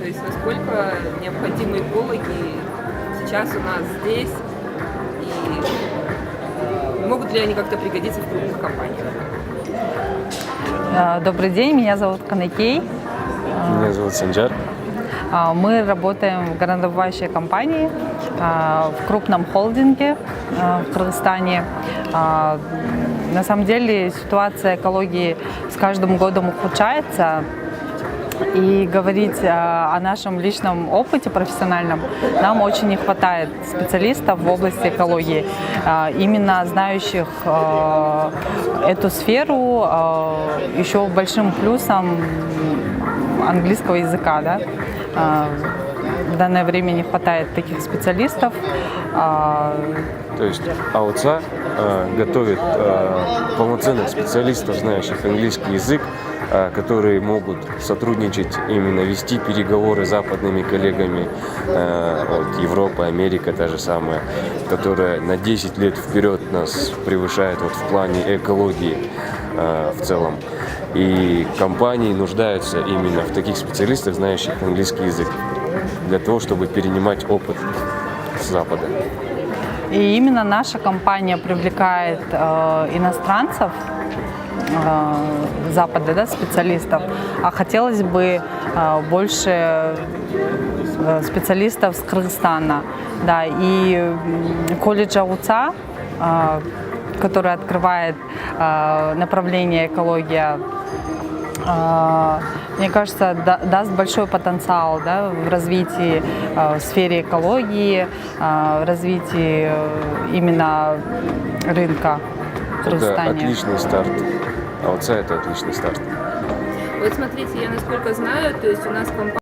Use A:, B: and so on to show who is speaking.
A: То есть насколько необходимы экологи сейчас у нас здесь и могут ли они как-то пригодиться в крупных компаниях?
B: Добрый день, меня зовут Канакей.
C: Меня зовут Санджар.
B: Мы работаем в горнодобывающей компании, в крупном холдинге в Кыргызстане. На самом деле ситуация экологии с каждым годом ухудшается. И говорить о нашем личном опыте профессиональном нам очень не хватает специалистов в области экологии, именно знающих эту сферу, еще большим плюсом английского языка. Да? В данное время не хватает таких специалистов.
C: То есть АОЦА готовит полноценных специалистов, знающих английский язык, которые могут сотрудничать, именно вести переговоры с западными коллегами, от Европы, Америка та же самая, которая на 10 лет вперед нас превышает вот в плане экологии в целом. И компании нуждаются именно в таких специалистах, знающих английский язык, для того, чтобы перенимать опыт с Запада.
B: И именно наша компания привлекает иностранцев, Запада, да, специалистов, а хотелось бы больше специалистов с Кыргызстана. Да, и колледж АУЦА, который открывает направление экология, мне кажется, даст большой потенциал, да, в развитии в сфере экологии, в развитии именно рынка в Кыргызстане.
C: Это отличный старт. АОЦА – это отличный старт.
A: Вот смотрите, я насколько знаю, то есть у нас компания